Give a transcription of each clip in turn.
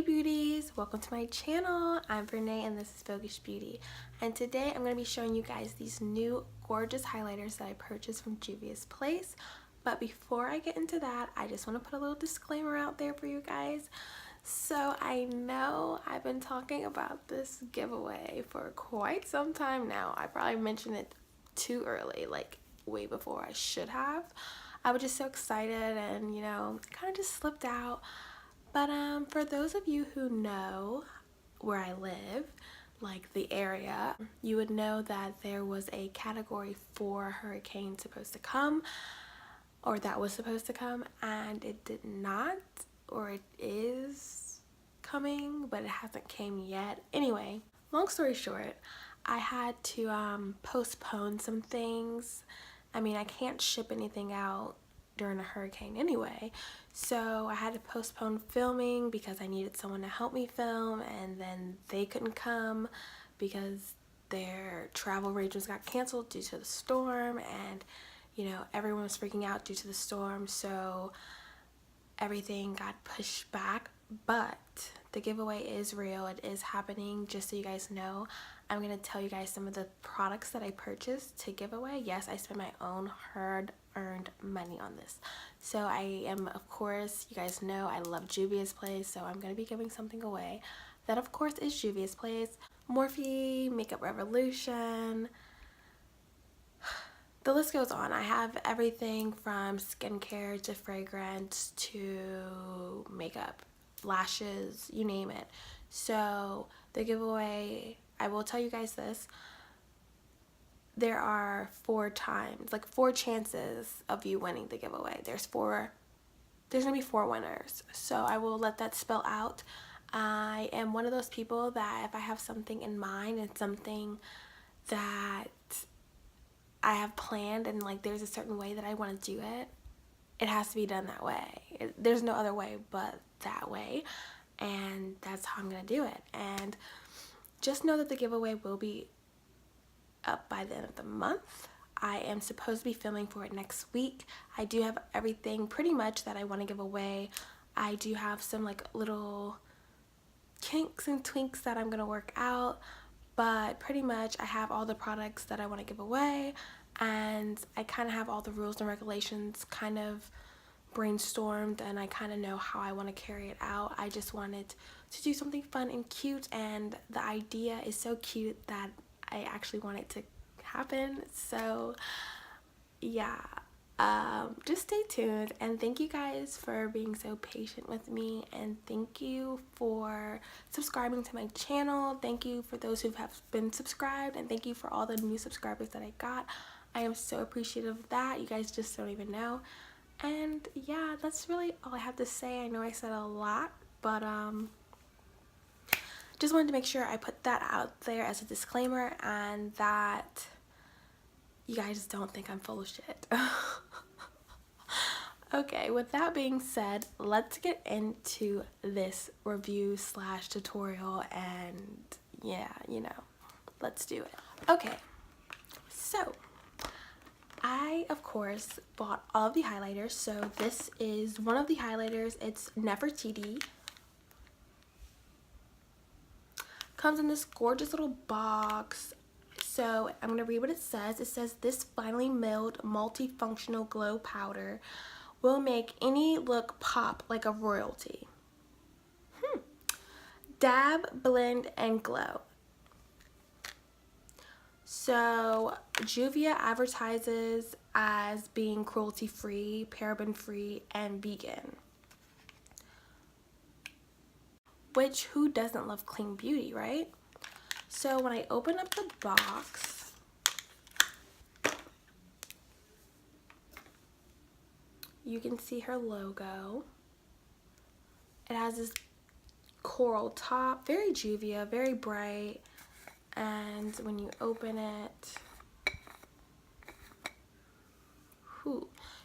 Hey beauties, welcome to my channel. I'm Renee and this is Voguish Beauty, and today I'm going to be showing you guys these new gorgeous highlighters that I purchased from Juvia's place. But before I get into that, I just want to put a little disclaimer out there for you guys. So I know I've been talking about this giveaway for quite some time now. I probably mentioned it too early, like way before I should have. I was just so excited and kind of just slipped out. But for those of you who know where I live, like the area, you would know that there was a Category 4 hurricane supposed to come, or that was supposed to come, and it did not, or it is coming, but it hasn't came yet. Anyway, long story short, I had to postpone some things. I mean, I can't ship anything out during a hurricane anyway, so I had to postpone filming because I needed someone to help me film, and then they couldn't come because their travel arrangements got canceled due to the storm, and everyone was freaking out due to the storm, so everything got pushed back. But the giveaway is real. It is happening. Just so you guys know, I'm going to tell you guys some of the products that I purchased to give away. Yes, I spent my own hard-earned money on this. So I am, of course, you guys know I love Juvia's place, so I'm going to be giving something away. That, of course, is Juvia's place. Morphe, Makeup Revolution. The list goes on. I have everything from skincare to fragrance to makeup, lashes, you name it. So the giveaway, I will tell you guys this, there are four chances of you winning the giveaway. There's gonna be 4 winners, so I will let that spell out. I am one of those people that if I have something in mind and something that I have planned and like there's a certain way that I want to do it, it has to be done that way. There's no other way but that way, and that's how I'm gonna do it. And just know that the giveaway will be up by the end of the month. I am supposed to be filming for it next week. I do have everything pretty much that I want to give away. I do have some like little kinks and twinks that I'm gonna work out, but pretty much I have all the products that I want to give away, and I kind of have all the rules and regulations kind of brainstormed, and I kind of know how I want to carry it out. I just wanted to do something fun and cute, and the idea is so cute that I actually want it to happen. So yeah, just stay tuned, and thank you guys for being so patient with me, and thank you for subscribing to my channel. Thank you for those who have been subscribed, and thank you for all the new subscribers that I got. I am so appreciative of that. You guys just don't even know. And yeah, that's really all I have to say. I know I said a lot, but just wanted to make sure I put that out there as a disclaimer, and that you guys don't think I'm full of shit. Okay, with that being said, let's get into this review slash tutorial, and yeah, let's do it. Okay, so I, of course, bought all of the highlighters. So this is one of the highlighters. It's Nefertiti. Comes in this gorgeous little box. So I'm going to read what it says. It says, this finely milled multifunctional glow powder will make any look pop like a royalty. Dab, blend, and glow. So Juvia advertises as being cruelty-free, paraben-free, and vegan. Which, who doesn't love clean beauty, right? So when I open up the box, you can see her logo. It has this coral top, very Juvia, very bright. And when you open it,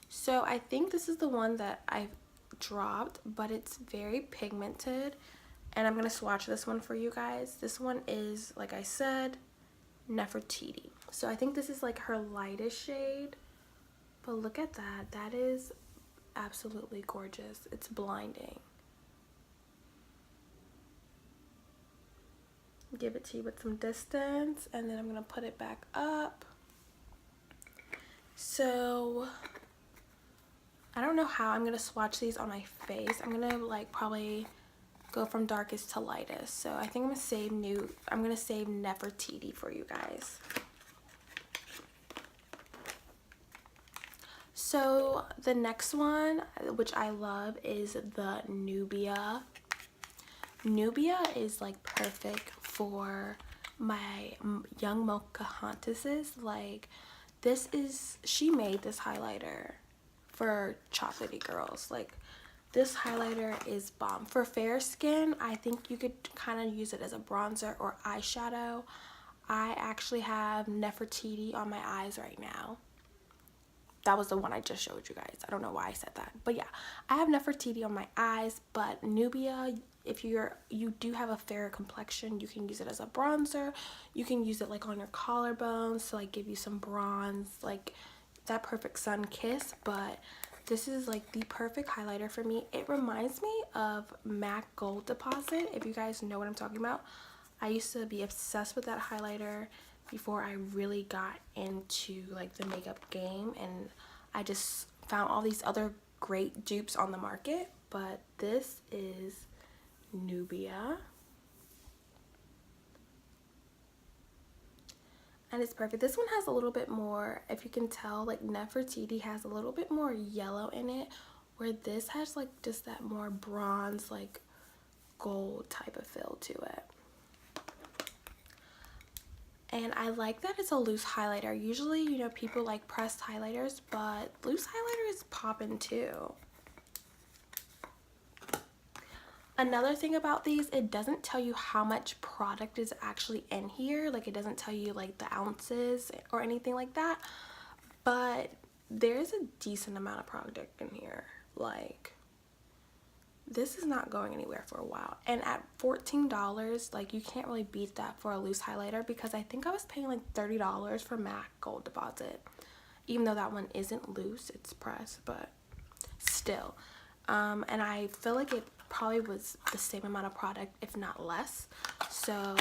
so I think this is the one that I've dropped, but it's very pigmented, and I'm gonna swatch this one for you guys. This one is, like I said, Nefertiti. So I think this is like her lightest shade, but look at that. That is absolutely gorgeous. It's blinding. give it to you with some distance, and then I'm gonna put it back up. So I don't know how I'm gonna swatch these on my face. I'm gonna like probably go from darkest to lightest. So I think I'm gonna save Nefertiti for you guys. So the next one, which I love, is the Nubia. Nubia is like perfect for my young Pocahontases. Like she made this highlighter for chocolatey girls. Like this highlighter is bomb. For fair skin, I think you could kind of use it as a bronzer or eyeshadow. I actually have Nefertiti on my eyes right now. That was the one I just showed you guys. I don't know why I said that. But yeah, I have Nefertiti on my eyes. But Nubia, if you do have a fairer complexion, you can use it as a bronzer. You can use it like on your collarbones to like give you some bronze, like that perfect sun kiss. But this is like the perfect highlighter for me. It reminds me of MAC Gold Deposit, if you guys know what I'm talking about. I used to be obsessed with that highlighter before I really got into like the makeup game, and I just found all these other great dupes on the market. But this is Nubia, and it's perfect. This one has a little bit more, if you can tell, like Nefertiti has a little bit more yellow in it, where this has like just that more bronze, like gold type of feel to it. And I like that it's a loose highlighter. Usually, you know, people like pressed highlighters, but loose highlighter is popping too. Another thing about these, it doesn't tell you how much product is actually in here. Like, it doesn't tell you like the ounces or anything like that. But there's a decent amount of product in here. Like, this is not going anywhere for a while. And at $14, like, you can't really beat that for a loose highlighter, because I think I was paying like $30 for MAC Gold Deposit. Even though that one isn't loose, it's pressed, but still. And I feel like it probably was the same amount of product, if not less. So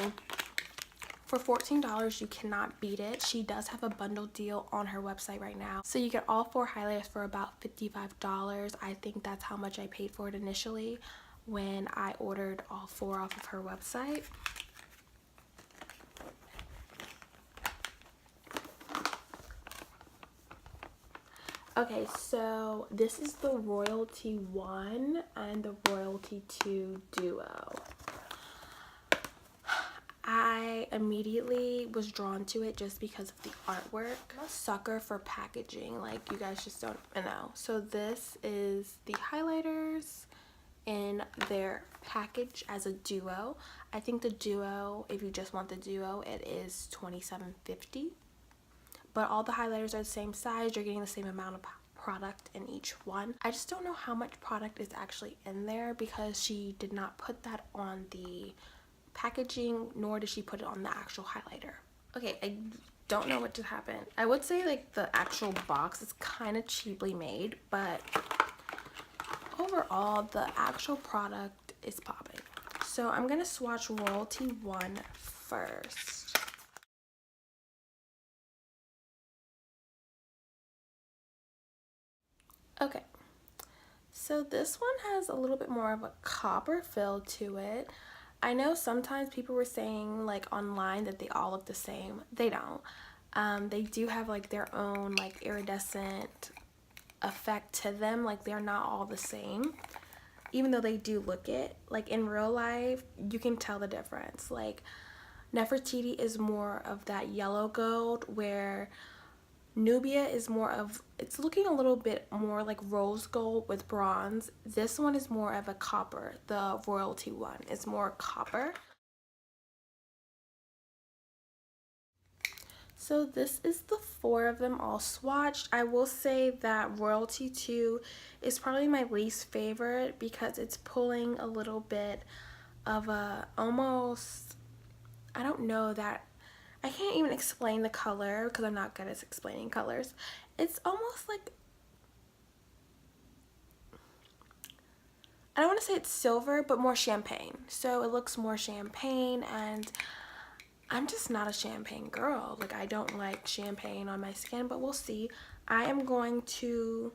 for $14, you cannot beat it. She does have a bundle deal on her website right now. So you get all 4 highlighters for about $55. I think that's how much I paid for it initially when I ordered all 4 off of her website. Okay, so this is the Royalty 1 and the Royalty 2 duo. I immediately was drawn to it just because of the artwork. I'm a sucker for packaging, like you guys just don't know. So this is the highlighters in their package as a duo. I think the duo, if you just want the duo, it is $27.50. But all the highlighters are the same size. You're getting the same amount of product in each one. I just don't know how much product is actually in there, because she did not put that on the packaging, nor did she put it on the actual highlighter. Okay, I don't know what just happened. I would say like the actual box is kind of cheaply made, but overall the actual product is popping. So I'm gonna swatch Royalty 1 first. Okay, so this one has a little bit more of a copper feel to it. I know sometimes people were saying like online that they all look the same. They don't. They do have like their own like iridescent effect to them. Like, they're not all the same, even though they do look it. Like in real life, you can tell the difference. Like Nefertiti is more of that yellow gold, where Nubia is more of, it's looking a little bit more like rose gold with bronze. This one is more of a copper. The Royalty 1 is more copper. So this is the 4 of them all swatched. I will say that Royalty 2 is probably my least favorite, because it's pulling a little bit of a almost, I don't know, that I can't even explain the color because I'm not good at explaining colors. It's almost like, I don't want to say it's silver, but more champagne. So it looks more champagne, and I'm just not a champagne girl. Like, I don't like champagne on my skin, but we'll see. I am going to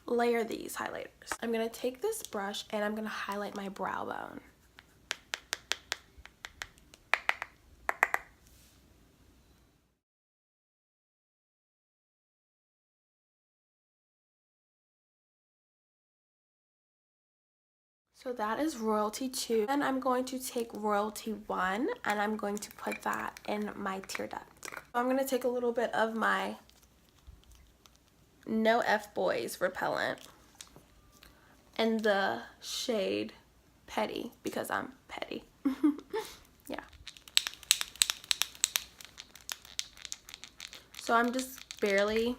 layer these highlighters. I'm gonna take this brush and I'm gonna highlight my brow bone. So that is Royalty 2. Then I'm going to take Royalty 1 and I'm going to put that in my tear duct. So I'm going to take a little bit of my No F Boys repellent in the shade Petty because I'm petty. Yeah. So I'm just barely,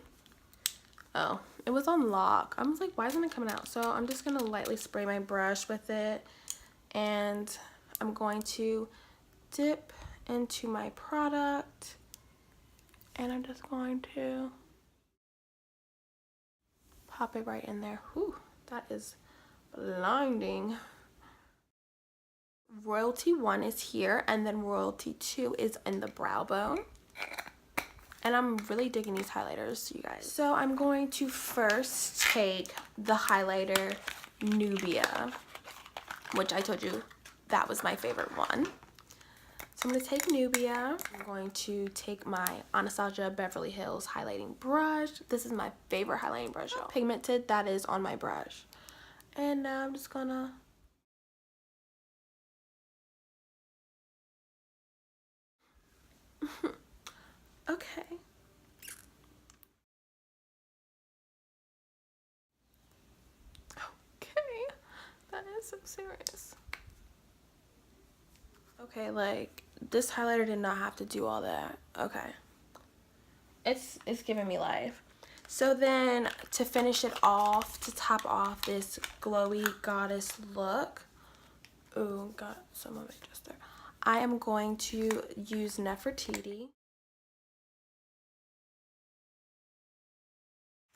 oh, it was on lock. I was like, why isn't it coming out? So I'm just going to lightly spray my brush with it. And I'm going to dip into my product. And I'm just going to pop it right in there. Whew, that is blinding. Royalty 1 is here, and then Royalty 2 is in the brow bone. And I'm really digging these highlighters, you guys. So I'm going to first take the highlighter Nubia, which I told you that was my favorite one. So I'm going to take Nubia. I'm going to take my Anastasia Beverly Hills highlighting brush. This is my favorite highlighting brush, y'all. Pigmented, that is on my brush. And now I'm just gonna okay. Okay. That is so serious. Okay, like this highlighter did not have to do all that. Okay. It's giving me life. So then to finish it off, to top off this glowy goddess look, ooh, got some of it just there. I am going to use Nefertiti.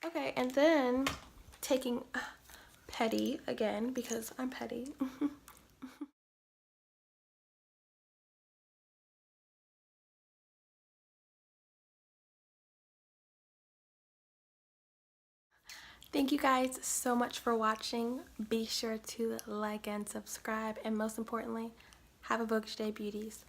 Okay, and then taking Petty again because I'm petty. Thank you guys so much for watching. Be sure to like and subscribe, and most importantly, have a Voguish day, beauties.